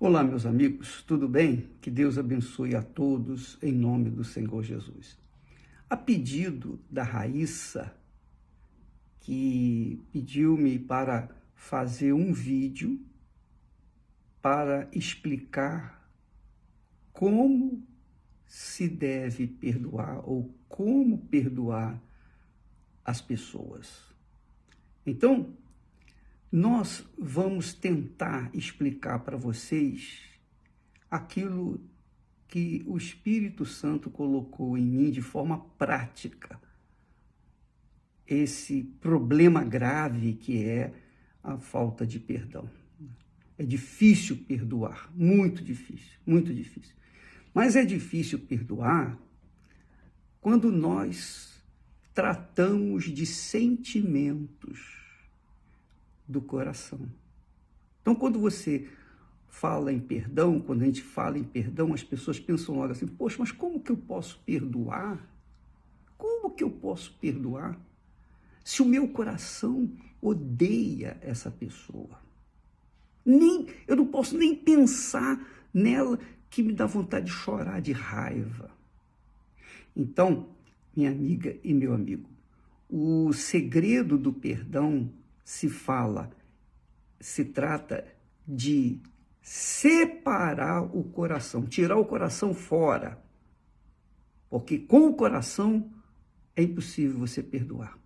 Olá, meus amigos, tudo bem? Que Deus abençoe a todos em nome do Senhor Jesus. A pedido da Raíssa, que pediu-me para fazer um vídeo para explicar como se deve perdoar ou como perdoar as pessoas. Então, nós vamos tentar explicar para vocês aquilo que o Espírito Santo colocou em mim de forma prática. Esse problema grave que é a falta de perdão. É difícil perdoar, muito difícil, muito difícil. Mas é difícil perdoar quando nós tratamos de sentimentos do coração. Então, quando você fala em perdão, quando a gente fala em perdão, as pessoas pensam logo assim, poxa, mas como que eu posso perdoar? Como que eu posso perdoar se o meu coração odeia essa pessoa? Eu não posso nem pensar nela que me dá vontade de chorar de raiva. Então, minha amiga e meu amigo, o segredo do perdão se trata de separar o coração, tirar o coração fora. Porque com o coração é impossível você perdoar.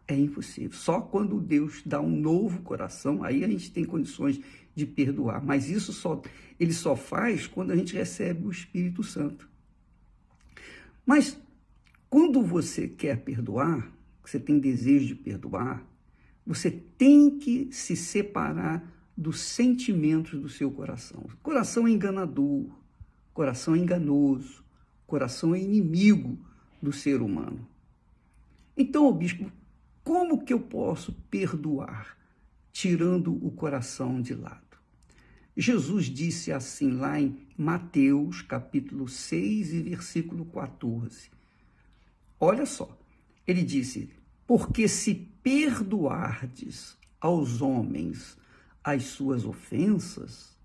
É impossível. Só quando Deus dá um novo coração, aí a gente tem condições de perdoar. Mas ele só faz quando a gente recebe o Espírito Santo. Mas quando você quer perdoar, você tem desejo de perdoar, você tem que se separar dos sentimentos do seu coração. O coração é enganador, o coração é enganoso, o coração é inimigo do ser humano. Então, bispo, como que eu posso perdoar tirando o coração de lado? Jesus disse assim lá em Mateus, capítulo 6 e versículo 14. Olha só, ele disse, porque se perdoardes aos homens as suas ofensas,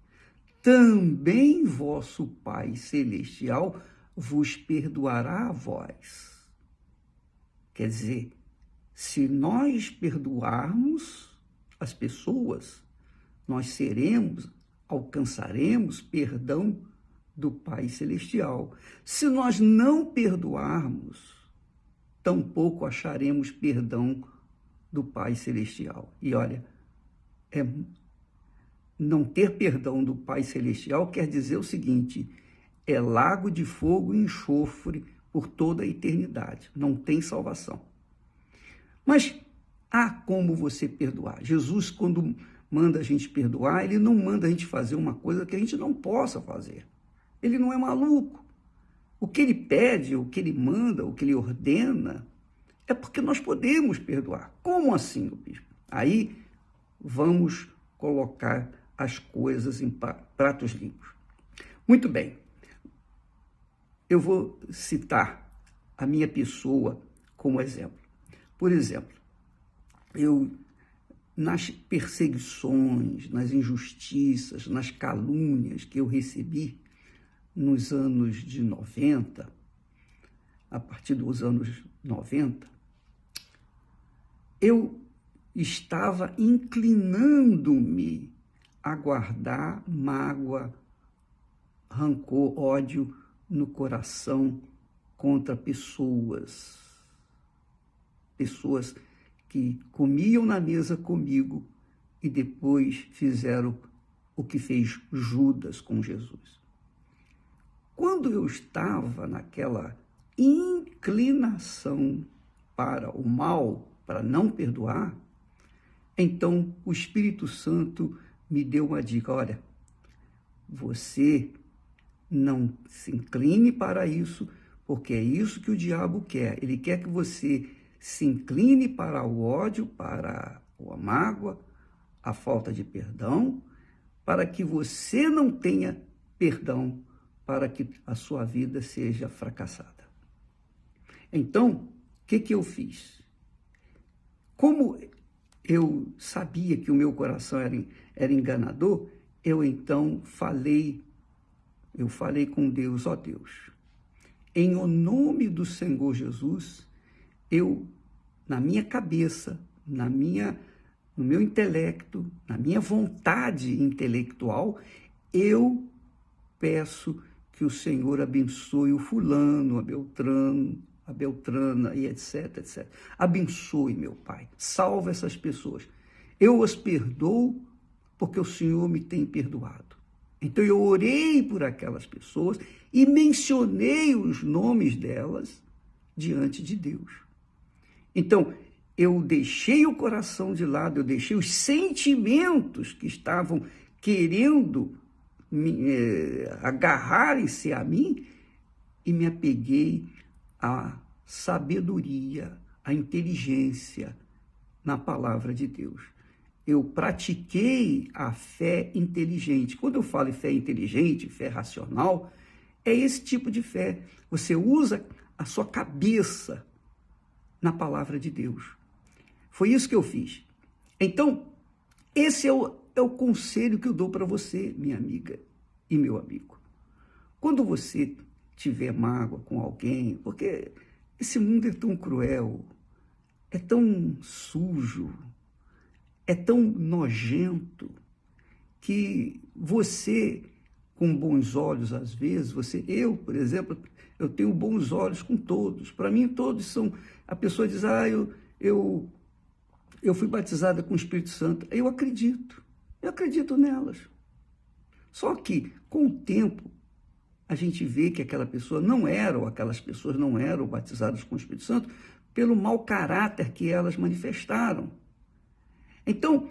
também vosso Pai Celestial vos perdoará a vós. Quer dizer, se nós perdoarmos as pessoas, nós alcançaremos perdão do Pai Celestial. Se nós não perdoarmos, tampouco acharemos perdão do Pai Celestial. E olha, não ter perdão do Pai Celestial quer dizer o seguinte, é lago de fogo e enxofre por toda a eternidade. Não tem salvação. Mas há como você perdoar. Jesus, quando manda a gente perdoar, ele não manda a gente fazer uma coisa que a gente não possa fazer. Ele não é maluco. O que ele pede, o que ele manda, o que ele ordena, é porque nós podemos perdoar. Como assim, bispo? Aí vamos colocar as coisas em pratos limpos. Muito bem. Eu vou citar a minha pessoa como exemplo. Por exemplo, nas perseguições, nas injustiças, nas calúnias que eu recebi nos anos de 90, a partir dos anos 90, eu estava inclinando-me a guardar mágoa, rancor, ódio no coração contra pessoas que comiam na mesa comigo e depois fizeram o que fez Judas com Jesus. Quando eu estava naquela inclinação para o mal, para não perdoar, então o Espírito Santo me deu uma dica, olha, você não se incline para isso, porque é isso que o diabo quer. Ele quer que você se incline para o ódio, para a mágoa, a falta de perdão, para que você não tenha perdão, para que a sua vida seja fracassada. Então, o que eu fiz? Como eu sabia que o meu coração era enganador, eu então eu falei com Deus, ó Deus, em o nome do Senhor Jesus, eu, na minha cabeça, no meu intelecto, na minha vontade intelectual, eu peço que o Senhor abençoe o fulano, a Beltrana e etc, etc. Abençoe, meu Pai, salva essas pessoas. Eu as perdoo porque o Senhor me tem perdoado. Então eu orei por aquelas pessoas e mencionei os nomes delas diante de Deus. Então, eu deixei o coração de lado, eu deixei os sentimentos que estavam querendo agarrarem-se a mim e me apeguei à sabedoria, à inteligência na palavra de Deus. Eu pratiquei a fé inteligente. Quando eu falo em fé inteligente, fé racional, é esse tipo de fé. Você usa a sua cabeça na palavra de Deus. Foi isso que eu fiz. Então, esse é o conselho que eu dou para você, minha amiga e meu amigo. Quando você tiver mágoa com alguém, porque esse mundo é tão cruel, é tão sujo, é tão nojento, que você, com bons olhos, às vezes, eu, por exemplo, eu tenho bons olhos com todos. Para mim, todos são... A pessoa diz, eu fui batizada com o Espírito Santo. Eu acredito nelas. Só que, com o tempo, a gente vê que aquelas pessoas não eram batizadas com o Espírito Santo pelo mau caráter que elas manifestaram. Então,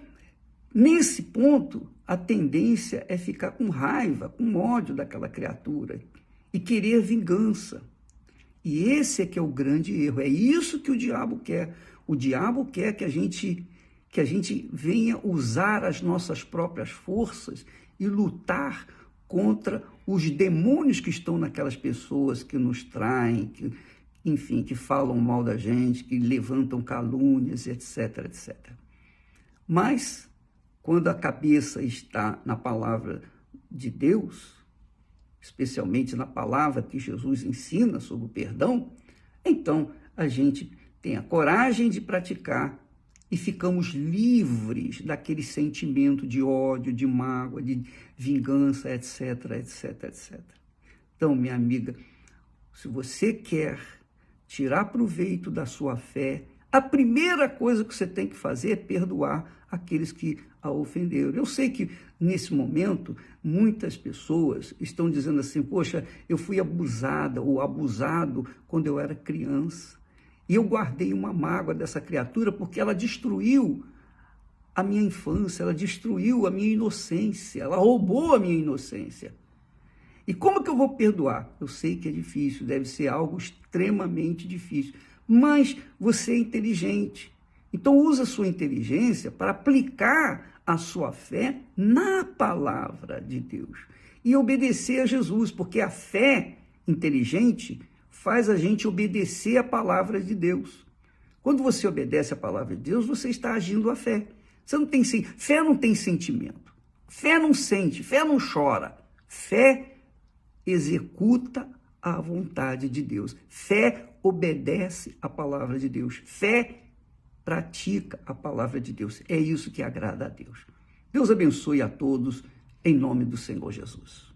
nesse ponto, a tendência é ficar com raiva, com ódio daquela criatura e querer vingança. E esse é que é o grande erro. É isso que o diabo quer. O diabo quer que a gente venha usar as nossas próprias forças e lutar contra os demônios que estão naquelas pessoas que nos traem, que falam mal da gente, que levantam calúnias, etc, etc. Mas, quando a cabeça está na palavra de Deus, especialmente na palavra que Jesus ensina sobre o perdão, então a gente tem a coragem de praticar e ficamos livres daquele sentimento de ódio, de mágoa, de vingança, etc, etc, etc. Então, minha amiga, se você quer tirar proveito da sua fé, a primeira coisa que você tem que fazer é perdoar aqueles que a ofenderam. Eu sei que, nesse momento, muitas pessoas estão dizendo assim, poxa, eu fui abusada ou abusado quando eu era criança. E eu guardei uma mágoa dessa criatura porque ela destruiu a minha infância, ela destruiu a minha inocência, ela roubou a minha inocência. E como que eu vou perdoar? Eu sei que é difícil, deve ser algo extremamente difícil, mas você é inteligente. Então usa a sua inteligência para aplicar a sua fé na palavra de Deus e obedecer a Jesus, porque a fé inteligente faz a gente obedecer a palavra de Deus. Quando você obedece a palavra de Deus, você está agindo a fé. Fé não tem sentimento. Fé não sente, fé não chora. Fé executa a vontade de Deus. Fé obedece a palavra de Deus. Fé pratica a palavra de Deus. É isso que agrada a Deus. Deus abençoe a todos, em nome do Senhor Jesus.